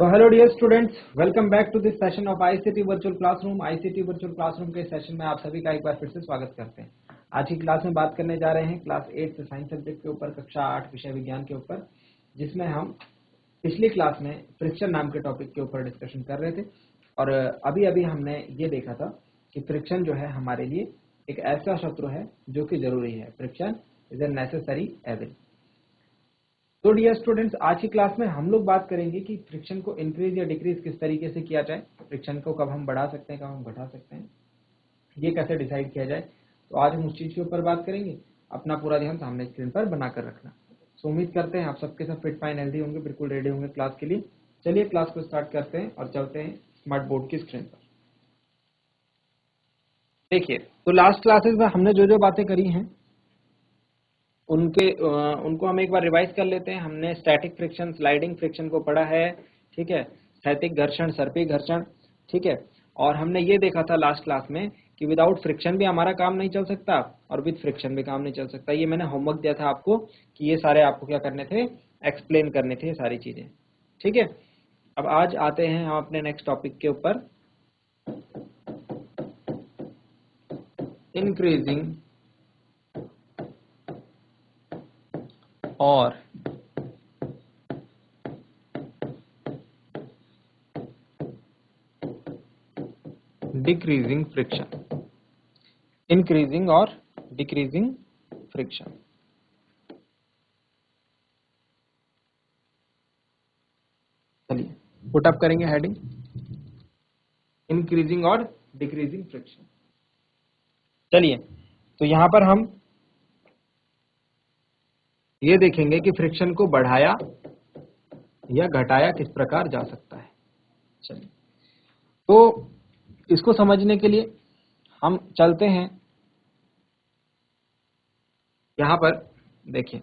तो hello dear students, welcome back to this session of ICT virtual classroom. ICT virtual classroom के session में आप सभी का एक बार फिर से स्वागत करते हैं। आज की क्लास में बात करने जा रहे हैं क्लास 8 से साइंस सब्जेक्ट के ऊपर, कक्षा 8 विषय विज्ञान के ऊपर, जिसमें हम पिछली क्लास में फ्रिक्शन नाम के टॉपिक के ऊपर डिस्कशन कर रहे थे। और अभी अभी हमने ये देखा था कि फ्रिक्शन जो है हमारे लिए एक ऐसा शत्रु है जो कि जरूरी है। Friction is a necessary evil. तो डियर स्टूडेंट्स, आज की क्लास में हम लोग बात करेंगे कि फ्रिक्शन को इंक्रीज या डिक्रीज किस तरीके से किया जाए, फ्रिक्शन को कब हम बढ़ा सकते हैं, कब हम घटा सकते हैं, ये कैसे डिसाइड किया जाए। तो आज हम उस चीज के ऊपर बात करेंगे। अपना पूरा ध्यान सामने स्क्रीन पर बनाकर रखना। सो उम्मीद करते हैं आप सबके सब फिट फाइन हेल्दी होंगे, बिल्कुल रेडी होंगे क्लास के लिए। चलिए क्लास को स्टार्ट करते हैं और चलते हैं स्मार्ट बोर्ड की स्क्रीन पर। देखिए, तो लास्ट क्लासेस में हमने जो जो बातें करी हैं उनको हम एक बार रिवाइज कर लेते हैं। हमने स्टैटिक फ्रिक्शन, स्लाइडिंग फ्रिक्शन को पढ़ा है, ठीक है, स्थैतिक घर्षण, सर्पी घर्षण, ठीक है। और हमने ये देखा था लास्ट क्लास में कि विदाउट फ्रिक्शन भी हमारा काम नहीं चल सकता और विद फ्रिक्शन भी काम नहीं चल सकता। ये मैंने होमवर्क दिया था आपको कि ये सारे आपको क्या करने थे, एक्सप्लेन करने थे ये सारी चीजें, ठीक है। अब आज आते हैं हम अपने नेक्स्ट टॉपिक के ऊपर, इंक्रीजिंग और डिक्रीजिंग फ्रिक्शन, इंक्रीजिंग और डिक्रीजिंग फ्रिक्शन। चलिए पुट अप करेंगे हेडिंग, इंक्रीजिंग और डिक्रीजिंग फ्रिक्शन। चलिए, तो यहां पर हम ये देखेंगे कि फ्रिक्शन को बढ़ाया या घटाया किस प्रकार जा सकता है। चलिए, तो इसको समझने के लिए हम चलते हैं यहां पर। देखिए,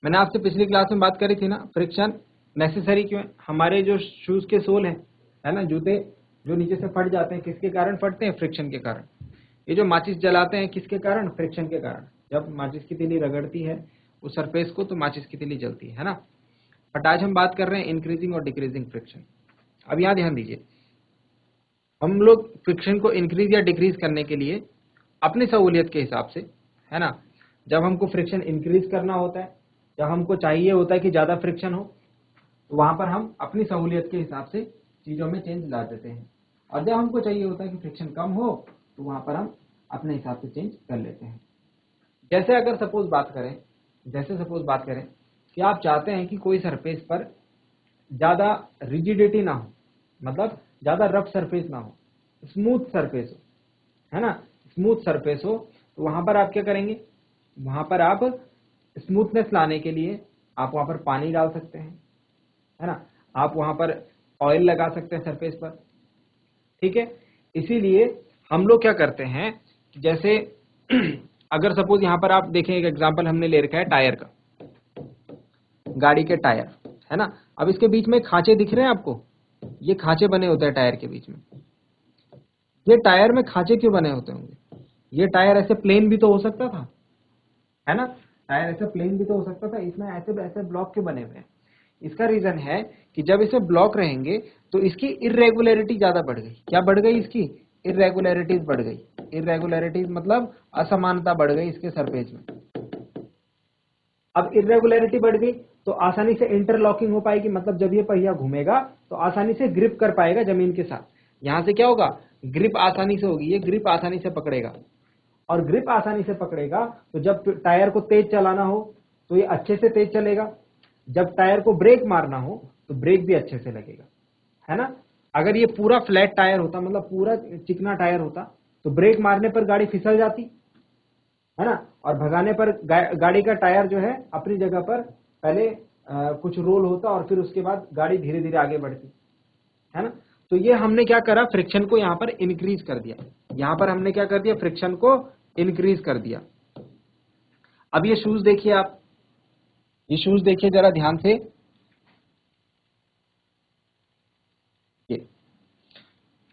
मैंने आपसे पिछली क्लास में बात करी थी ना, फ्रिक्शन नेसेसरी क्यों है। हमारे जो शूज के सोल है ना, जूते जो नीचे से फट जाते हैं, किसके कारण फटते हैं, फ्रिक्शन के कारण। ये जो माचिस जलाते हैं, किसके कारण, फ्रिक्शन के कारण। जब माचिस की तीली रगड़ती है उस सरफेस को तो माचिस की तीली जलती है ना। बट आज हम बात कर रहे हैं इंक्रीजिंग और डिक्रीजिंग फ्रिक्शन। अब यहां ध्यान दीजिए, हम लोग फ्रिक्शन को इंक्रीज या डिक्रीज करने के लिए अपनी सहूलियत के हिसाब से, है ना, जब हमको फ्रिक्शन इंक्रीज करना होता है, जब हमको चाहिए होता है कि ज्यादा फ्रिक्शन हो, तो वहां पर हम अपनी सहूलियत के हिसाब से चीजों में चेंज ला देते हैं। और जब हमको चाहिए होता है कि फ्रिक्शन कम हो, तो वहां पर हम अपने हिसाब से चेंज कर लेते हैं। जैसे अगर सपोज बात करें कि आप चाहते हैं कि कोई सरफेस पर ज्यादा रिजिडिटी ना हो, मतलब ज्यादा रफ सरफेस ना हो, स्मूथ सरफेस हो, है ना, स्मूथ सरफेस हो, तो वहां पर आप क्या करेंगे, वहां पर आप स्मूथनेस लाने के लिए आप वहां पर पानी डाल सकते हैं, है ना, आप वहां पर ऑयल लगा सकते हैं सरफेस पर, ठीक है। इसीलिए हम लोग क्या करते हैं, जैसे अगर सपोज यहां पर आप देखें, एक एग्जांपल हमने ले रखा है टायर का, गाड़ी के टायर, है ना। अब इसके बीच में खांचे दिख रहे हैं आपको, ये खांचे बने होते हैं टायर के बीच में। ये टायर में खांचे क्यों बने होते होंगे, ये टायर ऐसे प्लेन भी तो हो सकता था, है ना, टायर ऐसे प्लेन भी तो हो सकता था, इसमें ऐसे ऐसे ब्लॉक क्यों बने हुए हैं। इसका रीजन है कि जब इसमें ब्लॉक रहेंगे तो इसकी इरेगुलरिटी ज्यादा बढ़ गई। क्या बढ़ गई, इसकी इरेगुलरिटीज बढ़ गई। इरेगुलरिटीज मतलब असमानता बढ़ गई इसके सरफेस में। अब इरेगुलरिटी बढ़ गई तो आसानी से इंटरलॉकिंग हो पाएगी, मतलब जब ये पहिया घूमेगा तो आसानी से ग्रिप कर पाएगा जमीन के साथ। यहां से क्या होगा, ग्रिप आसानी से होगी, ये ग्रिप आसानी से पकड़ेगा। और ग्रिप आसानी से पकड़ेगा तो जब टायर को तेज चलाना हो तो ये अच्छे से तेज चलेगा, जब टायर को ब्रेक मारना हो तो ब्रेक भी अच्छे से लगेगा, है ना। अगर ये पूरा फ्लैट टायर होता, मतलब पूरा चिकना टायर होता, तो ब्रेक मारने पर गाड़ी फिसल जाती, है ना, और भगाने पर गाड़ी का टायर जो है अपनी जगह पर पहले कुछ रोल होता और फिर उसके बाद गाड़ी धीरे धीरे आगे बढ़ती, है ना। तो ये हमने क्या करा, फ्रिक्शन को यहां पर इंक्रीज कर दिया। यहां पर हमने क्या कर दिया, फ्रिक्शन को इंक्रीज कर दिया। अब ये शूज देखिए, आप ये शूज देखिए जरा ध्यान से,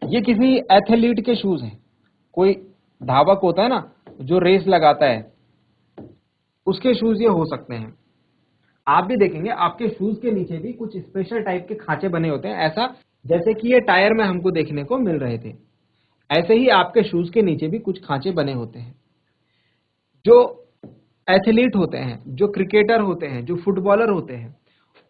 ये किसी एथलीट के शूज हैं। कोई धावक होता है ना जो रेस लगाता है, उसके शूज ये हो सकते हैं। आप भी देखेंगे आपके शूज के नीचे भी कुछ स्पेशल टाइप के खांचे बने होते हैं, ऐसा जैसे कि ये टायर में हमको देखने को मिल रहे थे। ऐसे ही आपके शूज के नीचे भी कुछ खांचे बने होते हैं। जो एथलीट होते हैं, जो क्रिकेटर होते हैं, जो फुटबॉलर होते हैं,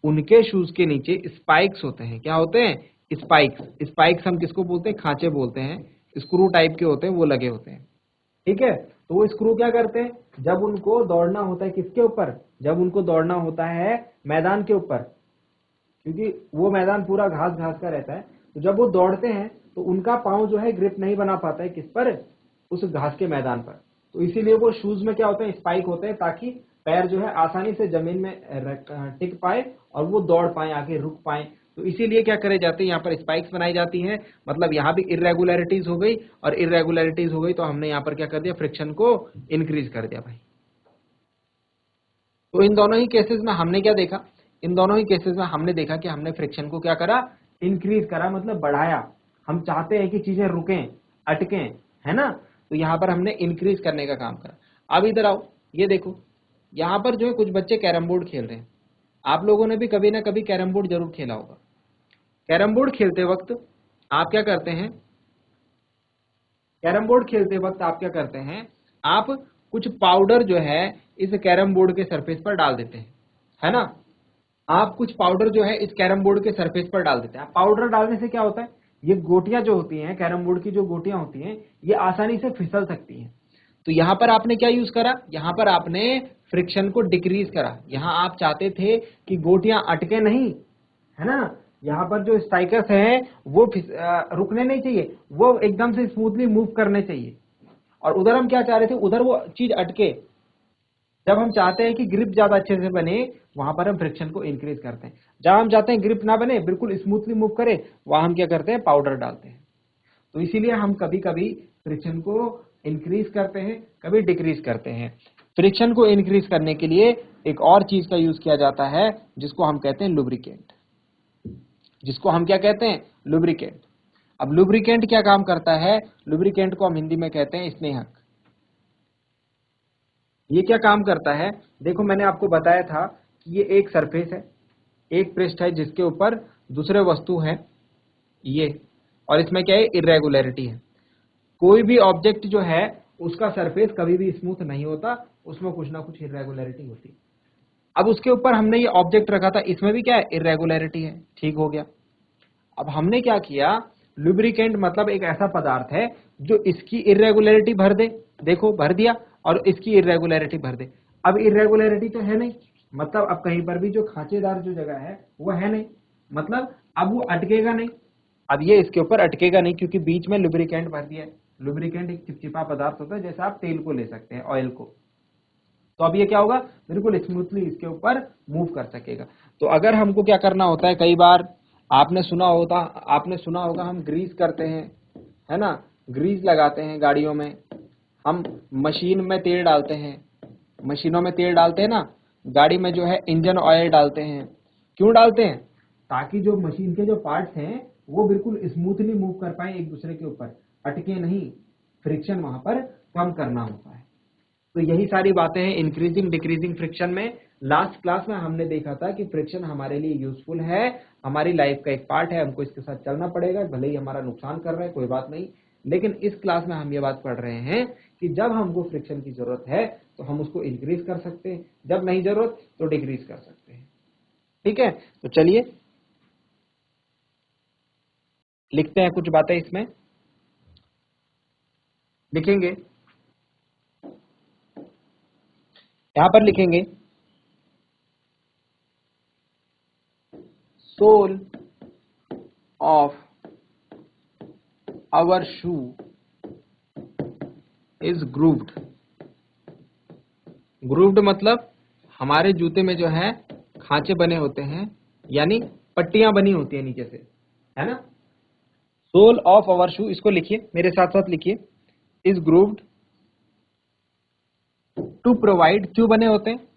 उनके शूज के नीचे स्पाइक्स होते हैं। क्या होते हैं? स्पाइक्स। स्पाइक्स हम किसको बोलते हैं? खांचे बोलते हैं। स्क्रू टाइप के होते हैं, वो लगे होते हैं। ठीक है, तो वो स्क्रू क्या करते हैं, जब उनको दौड़ना होता है किसके ऊपर? जब उनको दौड़ना होता है मैदान के ऊपर, क्योंकि वो मैदान पूरा घास घास का रहता है, तो जब वो दौड़ते हैं तो उनका पाँव जो है ग्रिप नहीं बना पाता है किस पर? उस घास के मैदान पर। तो इसीलिए वो शूज में क्या होते हैं? स्पाइक होते हैं, ताकि पैर जो है आसानी से जमीन में टिक पाए और वो दौड़ पाए, आगे रुक पाए। तो इसीलिए क्या करे जाते हैं, यहाँ पर स्पाइक्स बनाई जाती है। मतलब यहाँ भी इरेगुलरिटीज हो गई, और इरेगुलरिटीज हो गई तो हमने यहाँ पर क्या कर दिया? फ्रिक्शन को इंक्रीज कर दिया भाई। तो इन दोनों ही केसेस में हमने क्या देखा? इन दोनों ही केसेस में हमने देखा कि हमने फ्रिक्शन को क्या करा? इंक्रीज करा, मतलब बढ़ाया। हम चाहते हैं कि चीजें रुकें, अटकें, है ना? तो यहां पर हमने इंक्रीज करने का काम करा। अब इधर आओ, ये देखो, यहां पर जो है कुछ बच्चे कैरम बोर्ड खेल रहे हैं। आप लोगों ने भी कभी ना कभी कैरम बोर्ड जरूर खेला होगा। कैरम बोर्ड खेलते वक्त आप क्या करते हैं? कैरम बोर्ड खेलते वक्त आप क्या करते हैं? आप कुछ पाउडर जो है इस कैरम बोर्ड के सरफेस पर डाल देते हैं, है ना? आप कुछ पाउडर जो है इस कैरम बोर्ड के सरफेस पर डाल देते हैं। पाउडर डालने से क्या होता है? ये गोटियां जो होती हैं, कैरम बोर्ड की जो गोटियां होती हैं, ये आसानी से फिसल सकती हैं। तो यहां पर आपने क्या यूज करा? यहां पर आपने फ्रिक्शन को डिक्रीज करा। यहां आप चाहते थे कि गोटियां अटके नहीं, है ना? यहाँ पर जो स्ट्राइकर्स हैं वो रुकने नहीं चाहिए, वो एकदम से स्मूथली मूव करने चाहिए। और उधर हम क्या चाह रहे थे? उधर वो चीज अटके। जब हम चाहते हैं कि ग्रिप ज्यादा अच्छे से बने, वहां पर हम फ्रिक्शन को इंक्रीज करते हैं। जब हम चाहते हैं ग्रिप ना बने, बिल्कुल स्मूथली मूव करे, वहां हम क्या करते हैं? पाउडर डालते हैं। तो इसीलिए हम कभी कभी फ्रिक्शन को इंक्रीज करते हैं, कभी डिक्रीज करते हैं। फ्रिक्शन को इंक्रीज करने के लिए एक और चीज का यूज किया जाता है, जिसको हम कहते हैं लुब्रिकेंट। जिसको हम क्या कहते हैं? लुब्रिकेंट। अब लुब्रिकेंट क्या काम करता है? लुब्रिकेंट को हम हिंदी में कहते हैं स्नेहक। ये क्या काम करता है? देखो, मैंने आपको बताया था कि ये एक सरफेस है, एक पृष्ठ है जिसके ऊपर दूसरे वस्तु है ये, और इसमें क्या है? इरेगुलरिटी है। कोई भी ऑब्जेक्ट जो है उसका सरफेस कभी भी स्मूथ नहीं होता, उसमें कुछ ना कुछ इरेगुलरिटी होती है। अब उसके ऊपर हमने ये ऑब्जेक्ट रखा था, इसमें भी क्या है? इरेगुलरिटी है। ठीक हो गया। अब हमने क्या किया? लुब्रिकेंट मतलब एक ऐसा पदार्थ है जो इसकी इरेगुलरिटी भर दे। देखो, भर दिया, और इसकी इरेगुलरिटी भर दे। अब इरेगुलरिटी तो है नहीं, मतलब अब कहीं पर भी जो खांचेदार जो जगह है वो है नहीं, मतलब अब वो अटकेगा नहीं। अब ये इसके ऊपर अटकेगा नहीं, क्योंकि बीच में लुब्रिकेंट भर दिया है। लुब्रिकेंट एक चिपचिपा पदार्थ होता है, जैसे आप तेल को ले सकते हैं, ऑयल को। तो अब ये क्या होगा? बिल्कुल स्मूथली इसके ऊपर मूव कर सकेगा। तो अगर हमको क्या करना होता है, कई बार आपने सुना होगा हम ग्रीस करते हैं, है ना? ग्रीस लगाते हैं गाड़ियों में, हम मशीन में तेल डालते हैं, मशीनों में तेल डालते हैं ना, गाड़ी में जो है इंजन ऑयल डालते हैं। क्यों डालते हैं? ताकि जो मशीन के जो पार्ट्स हैं वो बिल्कुल स्मूथली मूव कर पाए एक दूसरे के ऊपर, अटके नहीं। फ्रिक्शन वहां पर कम करना होता है। तो यही सारी बातें हैं इंक्रीजिंग डिक्रीजिंग फ्रिक्शन में। लास्ट क्लास में हमने देखा था कि फ्रिक्शन हमारे लिए यूजफुल है, हमारी लाइफ का एक पार्ट है, हमको इसके साथ चलना पड़ेगा, भले ही हमारा नुकसान कर रहे हैं कोई बात नहीं। लेकिन इस क्लास में हम ये बात पढ़ रहे हैं कि जब हमको फ्रिक्शन की जरूरत है तो हम उसको इंक्रीज कर सकते हैं, जब नहीं जरूरत तो डिक्रीज कर सकते हैं। ठीक है, तो चलिए लिखते हैं कुछ बातें इसमें। लिखेंगे, यहां पर लिखेंगे soul of our shoe is grooved। grooved मतलब हमारे जूते में जो है खांचे बने होते हैं, यानी पट्टियां बनी होती है नीचे से, है ना? सोल ऑफ आवर शू, इसको लिखिए, मेरे साथ साथ लिखिए, इज ग्रूव्ड टू प्रोवाइड। क्यों बने होते हैं?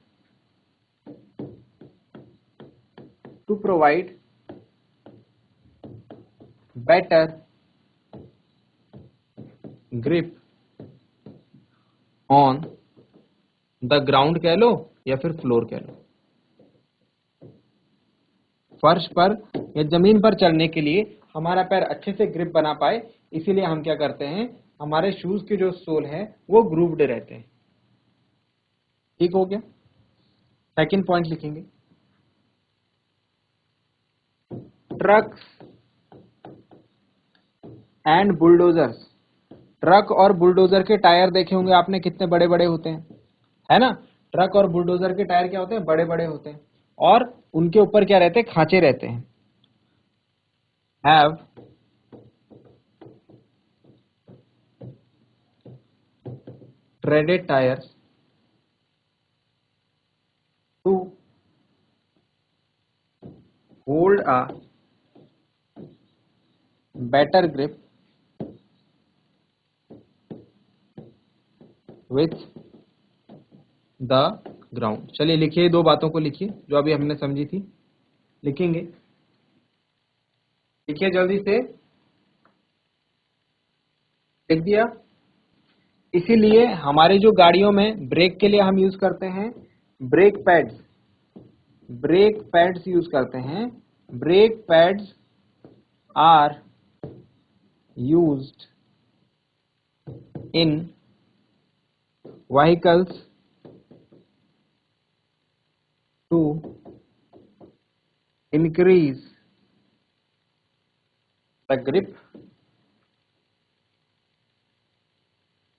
To provide better grip on the ground कह लो या फिर फ्लोर कह लो। फर्श पर या जमीन पर चलने के लिए हमारा पैर अच्छे से ग्रिप बना पाए, इसीलिए हम क्या करते हैं, हमारे शूज के जो सोल है वो ग्रूव्ड रहते हैं। ठीक हो गया। सेकंड पॉइंट लिखेंगे, ट्रक्स एंड बुलडोजर्स। ट्रक और बुलडोजर के टायर देखे होंगे आपने, कितने बड़े बड़े होते हैं, है ना। ट्रक और बुलडोजर के टायर क्या होते हैं, बड़े बड़े होते हैं, और उनके ऊपर क्या रहते हैं, खांचे रहते हैं। Have treaded tires to hold a better grip with the ground। चलिए लिखिए, दो बातों को लिखिए जो अभी हमने समझी थी, लिखेंगे, लिखिए जल्दी से, लिख दिया। इसीलिए हमारी जो गाड़ियों में ब्रेक के लिए हम यूज करते हैं brake pads, brake pads use करते हैं। Brake pads are used in vehicles to increase the grip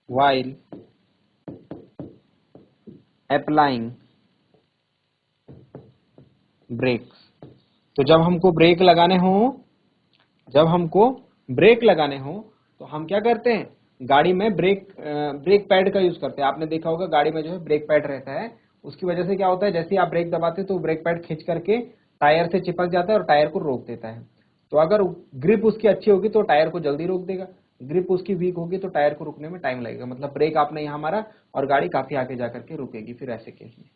while applying brakes। तो जब हमको ब्रेक लगाने हो, जब हमको ब्रेक लगाने हो तो हम क्या करते हैं, गाड़ी में ब्रेक पैड का यूज करते हैं। आपने देखा होगा गाड़ी में जो है ब्रेक पैड रहता है, उसकी वजह से क्या होता है, जैसे ही आप ब्रेक दबाते हैं तो ब्रेक पैड खींच करके टायर से चिपक जाता है और टायर को रोक देता है। तो अगर ग्रिप उसकी अच्छी होगी तो टायर को जल्दी रोक देगा, ग्रिप उसकी वीक होगी तो टायर को रुकने में टाइम लगेगा, मतलब ब्रेक आपने यहाँ मारा और गाड़ी काफी आगे जाकर के रुकेगी फिर ऐसे केस में।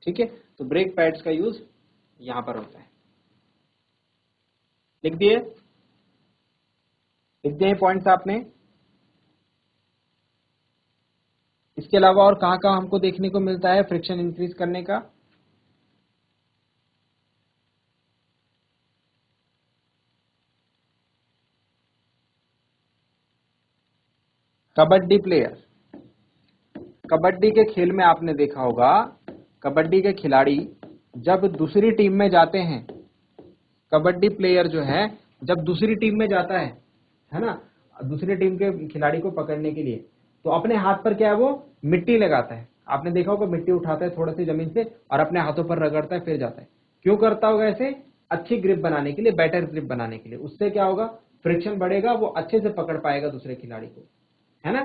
ठीक है, तो ब्रेक पैड्स का यूज यहाँ पर होता है। लिख दिए, लिख दिए पॉइंट्स आपने। इसके अलावा और कहाँ कहाँ हमको देखने को मिलता है फ्रिक्शन इंक्रीज करने का, कबड्डी प्लेयर, कबड्डी के खेल में आपने देखा होगा, कबड्डी के खिलाड़ी जब दूसरी टीम में जाते हैं, कबड्डी प्लेयर जो है जब दूसरी टीम में जाता है ना, दूसरी टीम के खिलाड़ी को पकड़ने के लिए, तो अपने हाथ पर क्या है, वो मिट्टी लगाता है। आपने देखा होगा मिट्टी उठाता है थोड़ा सी जमीन से और अपने हाथों पर रगड़ता है फिर जाता है। क्यों करता होगा ऐसे, अच्छी ग्रिप बनाने के लिए, बेटर ग्रिप बनाने के लिए। उससे क्या होगा, फ्रिक्शन बढ़ेगा, वो अच्छे से पकड़ पाएगा दूसरे खिलाड़ी को, है ना।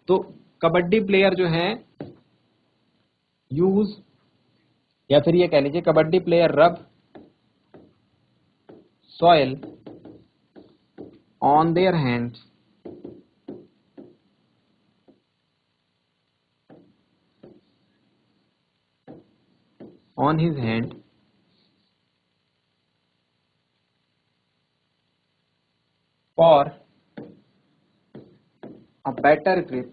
तो कबड्डी प्लेयर जो है यूज, या फिर ये कह लीजिए कबड्डी प्लेयर रब soil on their hands on his hand for a better grip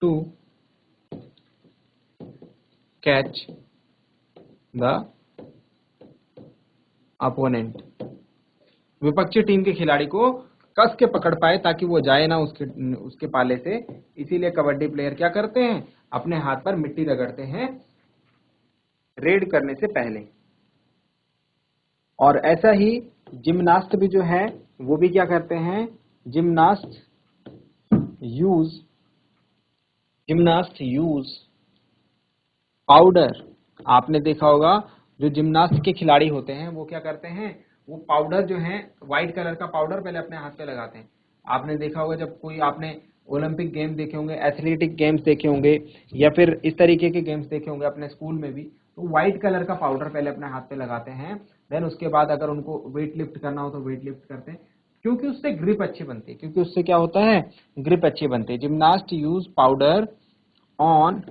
to catch the opponent। विपक्षी टीम के खिलाड़ी को कस के पकड़ पाए ताकि वो जाए ना उसके पाले से, इसीलिए कबड्डी प्लेयर क्या करते हैं, अपने हाथ पर मिट्टी रगड़ते हैं रेड करने से पहले। और ऐसा ही जिम्नास्ट भी जो है वो भी क्या करते हैं, जिम्नास्ट यूज पाउडर। आपने देखा होगा जो जिम्नास्ट के खिलाड़ी होते हैं वो क्या करते हैं, वो पाउडर जो है व्हाइट कलर का पाउडर पहले अपने हाथ पे लगाते हैं। आपने देखा होगा जब कोई आपने ओलंपिक गेम देखे होंगे, एथलेटिक गेम्स देखे होंगे, या फिर इस तरीके के गेम्स देखे होंगे अपने स्कूल में भी, तो व्हाइट कलर का पाउडर पहले अपने हाथ पे लगाते हैं। देन उसके बाद अगर उनको वेट लिफ्ट करना हो तो वेट लिफ्ट करते हैं, क्योंकि उससे ग्रिप अच्छी बनती है, क्योंकि उससे क्या होता है, ग्रिप अच्छी बनती है। Gymnast use powder on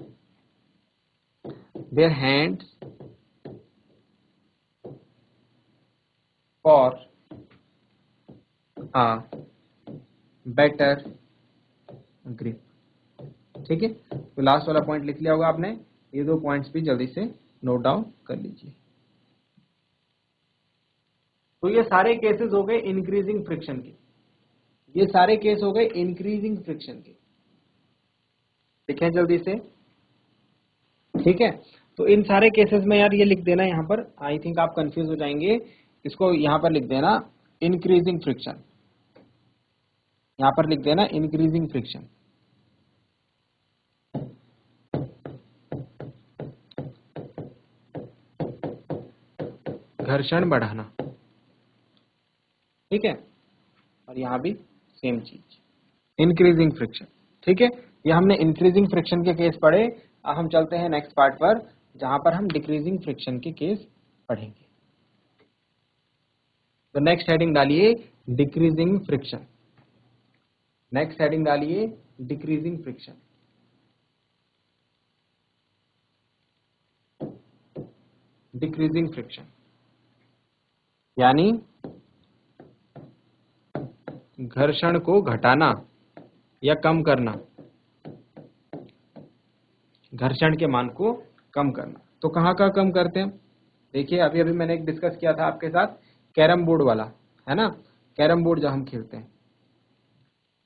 their hands for a better grip। ठीक है, तो लास्ट वाला पॉइंट लिख लिया होगा आपने, ये 2 पॉइंट्स भी जल्दी से नोट डाउन कर लीजिए। तो ये सारे केसेस हो गए इंक्रीजिंग फ्रिक्शन के, ये सारे केस हो गए इंक्रीजिंग फ्रिक्शन के। लिखें जल्दी से, ठीक है। तो इन सारे केसेस में यार ये लिख देना यहाँ पर, आई थिंक आप कंफ्यूज हो जाएंगे, इसको यहाँ पर लिख देना इंक्रीजिंग फ्रिक्शन, यहाँ पर लिख देना इंक्रीजिंग फ्रिक्शन। घर्षण बढ़ाना, ठीक है। और यहाँ भी सेम चीज, इंक्रीजिंग फ्रिक्शन, ठीक है। ये हमने इंक्रीजिंग फ्रिक्शन के केस पढ़े। अब हम चलते हैं नेक्स्ट पार्ट पर, जहां पर हम डिक्रीजिंग फ्रिक्शन के केस पढ़ेंगे। तो नेक्स्ट हेडिंग डालिए डिक्रीजिंग फ्रिक्शन, नेक्स्ट हेडिंग डालिए डिक्रीजिंग फ्रिक्शन। डिक्रीजिंग फ्रिक्शन यानी घर्षण को घटाना या कम करना, घर्षण के मान को कम करना। तो कहाँ का कम करते हैं? देखिए अभी अभी मैंने एक डिस्कस किया था आपके साथ, कैरम बोर्ड वाला, है ना, कैरम बोर्ड जब हम खेलते हैं।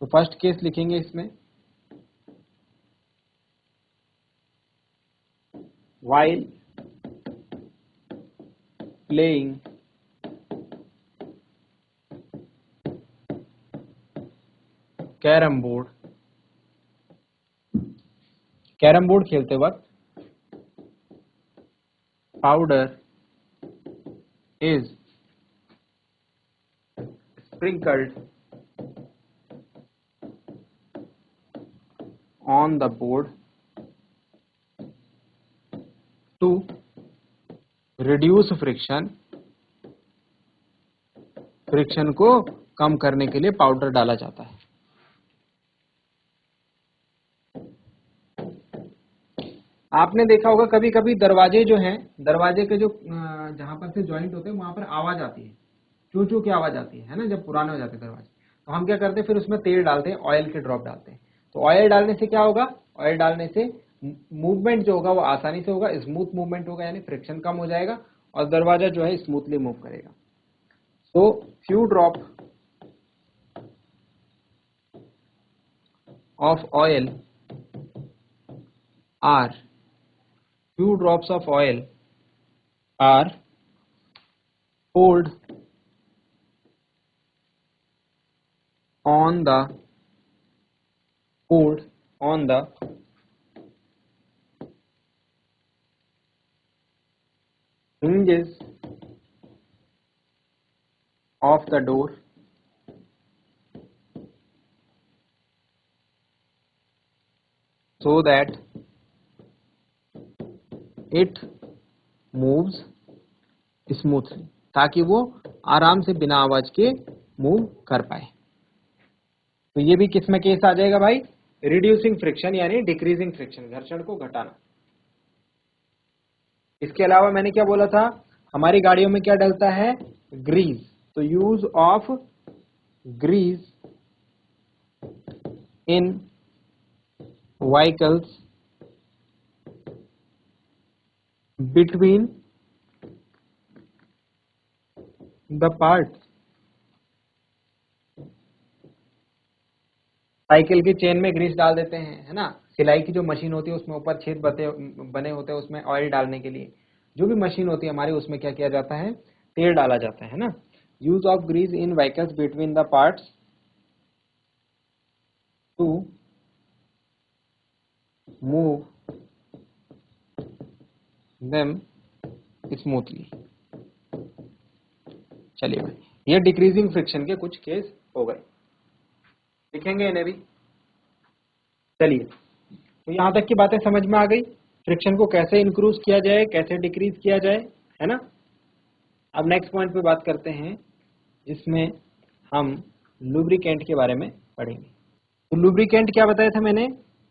तो फर्स्ट केस लिखेंगे इसमें, while playing carrom board, carrom board खेलते वक्त powder is sprinkled on the board to reduce friction, friction को कम करने के लिए पाउडर डाला जाता है। आपने देखा होगा कभी कभी दरवाजे जो हैं, दरवाजे के जो जहां पर से ज्वाइंट होते हैं वहां पर आवाज आती है, चू चू की आवाज आती है ना, जब पुराने हो जाते हैं दरवाजे। तो हम क्या करते हैं, फिर उसमें तेल डालते हैं, ऑयल के ड्रॉप डालते हैं। तो ऑयल डालने से क्या होगा, ऑयल डालने से मूवमेंट जो होगा वो आसानी से होगा, स्मूथ मूवमेंट होगा, यानी फ्रिक्शन कम हो जाएगा और दरवाजा जो है स्मूथली मूव करेगा। So few drop of oil are, few drops of oil are poured on the hinges of the door so that it moves smoothly, ताकि वो आराम से बिना आवाज के मूव कर पाए। तो ये भी किस में केस आ जाएगा भाई, रिड्यूसिंग फ्रिक्शन यानी डिक्रीजिंग फ्रिक्शन, घर्षण को घटाना। इसके अलावा मैंने क्या बोला था, हमारी गाड़ियों में क्या डलता है, ग्रीस। तो use of grease in vehicles between the parts, cycle की चेन में ग्रीस डाल देते हैं, है ना। सिलाई की जो मशीन होती है उसमें ऊपर छेद बने होते हैं, उसमें ऑयल डालने के लिए। जो भी मशीन होती है हमारी, उसमें क्या किया जाता है, तेल डाला जाता है ना। Use of grease in vehicles between the parts to move them smoothly. चलिए भाई, ये डिक्रीजिंग फ्रिक्शन के कुछ केस हो गए, लिखेंगे इन्हें भी। चलिए, तो यहां तक की बातें समझ में आ गई, फ्रिक्शन को कैसे इंक्रीज किया जाए, कैसे डिक्रीज किया जाए, है ना। अब नेक्स्ट पॉइंट पे बात करते हैं, जिसमें हम लुब्रिकेंट के बारे में पढ़ेंगे। तो लुब्रिकेंट क्या बताया था मैंने,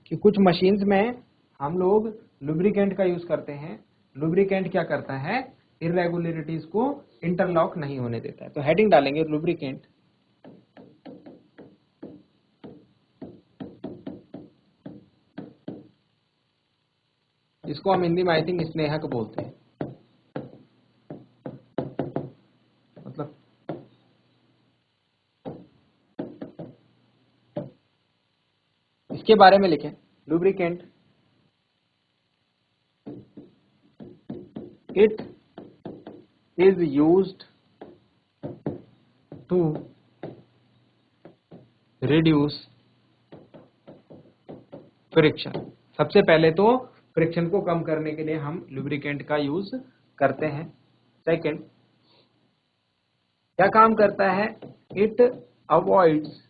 कि कुछ मशीन्स में हम लोग लुब्रिकेंट का यूज करते हैं। लुब्रिकेंट क्या करता है, इरेगुलरिटीज को इंटरलॉक नहीं होने देता है। तो हेडिंग डालेंगे लुब्रिकेंट, इसको हम हिंदी में आई थिंक स्नेहक बोलते हैं, मतलब इसके बारे में लिखें, lubricant it is used to reduce friction. सबसे पहले तो फ्रिक्शन को कम करने के लिए हम लुब्रिकेंट का यूज करते हैं। सेकंड, क्या काम करता है? It avoids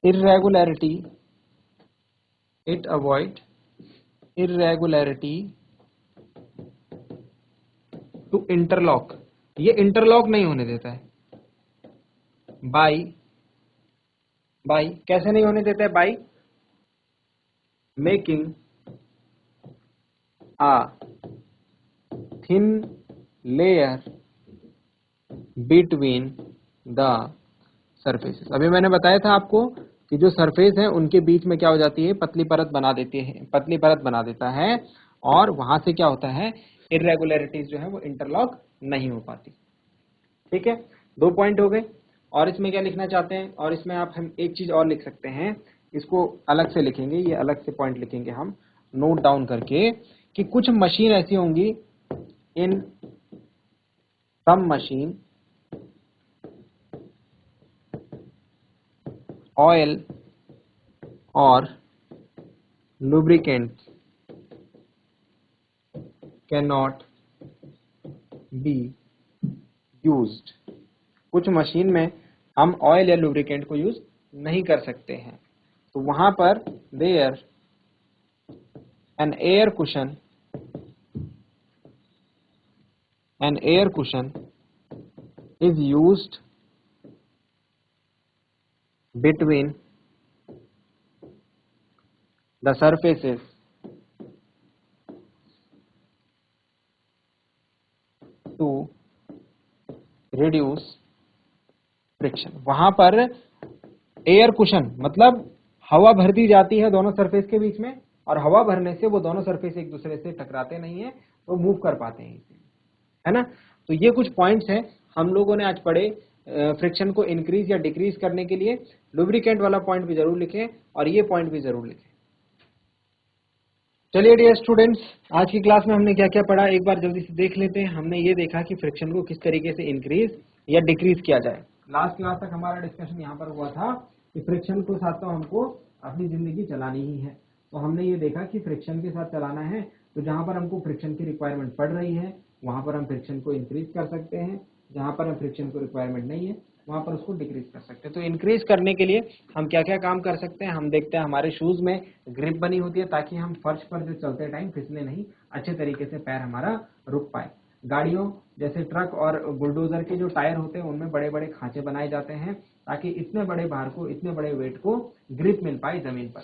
irregularity, it avoid irregularity to interlock, ये इंटरलॉक नहीं होने देता है। बाई कैसे नहीं होने देता है? By making a thin layer between the surfaces. अभी मैंने बताया था आपको कि जो सरफेस है उनके बीच में क्या हो जाती है? पतली परत बना देती है, पतली परत बना देता है, और वहां से क्या होता है? इरेगुलरिटीज जो है वो इंटरलॉक नहीं हो पाती। ठीक है, 2 पॉइंट हो गए। और इसमें क्या लिखना चाहते हैं? और इसमें आप हम एक चीज और लिख सकते हैं, इसको अलग से लिखेंगे, ये अलग से पॉइंट लिखेंगे हम नोट डाउन करके, कि कुछ मशीन ऐसी होंगी, in some machine oil or lubricant cannot be used। कुछ मशीन में हम ऑयल या लुब्रिकेंट को यूज नहीं कर सकते हैं, तो वहां पर there an air cushion is used between the surfaces to reduce friction. वहां पर एयर कुशन मतलब हवा भर दी जाती है दोनों सरफेस के बीच में, और हवा भरने से वो दोनों सरफेस एक दूसरे से टकराते नहीं है, तो मूव कर पाते हैं, है ना। तो ये कुछ पॉइंट्स हैं हम लोगों ने आज पढ़े फ्रिक्शन को इंक्रीज या डिक्रीज करने के लिए। लुब्रिकेंट वाला पॉइंट भी जरूर लिखें और ये पॉइंट भी जरूर लिखें। चलिए डियर स्टूडेंट्स, आज की क्लास में हमने क्या क्या पढ़ा एक बार जल्दी से देख लेते हैं। हमने ये देखा कि फ्रिक्शन को किस तरीके से इंक्रीज या डिक्रीज किया जाए। लास्ट क्लास तक हमारा डिस्कशन यहाँ पर हुआ था कि फ्रिक्शन के साथ तो हमको अपनी जिंदगी चलानी ही है, तो हमने ये देखा कि फ्रिक्शन के साथ चलाना है, तो जहां पर हमको फ्रिक्शन की रिक्वायरमेंट पड़ रही है वहां पर हम फ्रिक्शन को इंक्रीज कर सकते हैं, जहां पर हम फ्रिक्शन को रिक्वायरमेंट नहीं है वहां पर उसको डिक्रीज कर सकते हैं। तो इंक्रीज करने के लिए हम क्या क्या काम कर सकते हैं, हम देखते हैं। हमारे शूज में ग्रिप बनी होती है ताकि हम फर्श पर जो चलते टाइम फिसले नहीं, अच्छे तरीके से पैर हमारा रुक पाए। गाड़ियों जैसे ट्रक और बुलडोजर के जो टायर होते हैं उनमें बड़े बड़े खांचे बनाए जाते हैं ताकि इतने बड़े भार को, इतने बड़े वेट को ग्रिप मिल पाए जमीन पर।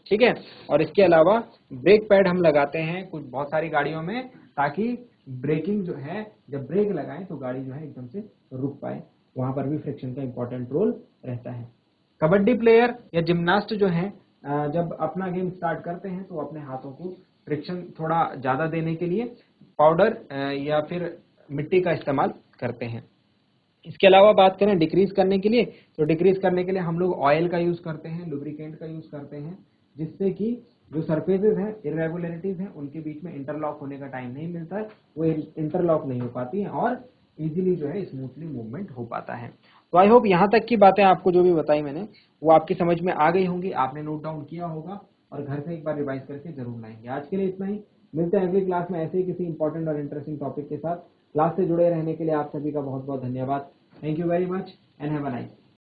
ठीक है, और इसके अलावा ब्रेक पैड हम लगाते हैं कुछ बहुत सारी गाड़ियों में, ताकि ब्रेकिंग जो है, जब ब्रेक लगाएं तो गाड़ी जो है एकदम से रुक पाए, वहां पर भी फ्रिक्शन का इंपॉर्टेंट रोल रहता है। कबड्डी प्लेयर या जिम्नास्ट जो है जब अपना गेम स्टार्ट करते हैं तो अपने हाथों को फ्रिक्शन थोड़ा ज्यादा देने के लिए पाउडर या फिर मिट्टी का इस्तेमाल करते हैं। इसके अलावा बात करें डिक्रीज करने के लिए, तो डिक्रीज करने के लिए हम लोग ऑयल का यूज करते हैं, लुब्रिकेंट का यूज करते हैं, जिससे कि जो सरफेसेस हैं, इरेगुलरिटीज हैं, उनके बीच में इंटरलॉक होने का टाइम नहीं मिलता है, वो इंटरलॉक नहीं हो पाती है और इजीली जो है स्मूथली मूवमेंट हो पाता है। तो आई होप यहाँ तक की बातें आपको जो भी बताई मैंने वो आपकी समझ में आ गई होंगी, आपने नोट डाउन किया होगा और घर से एक बार रिवाइज करके जरूर लाएंगे। आज के लिए इतना ही, मिलते हैं अगली क्लास में ऐसे ही किसी इंपॉर्टेंट और इंटरेस्टिंग टॉपिक के साथ। क्लास से जुड़े रहने के लिए आप सभी का बहुत बहुत धन्यवाद। Thank you very much and have a nice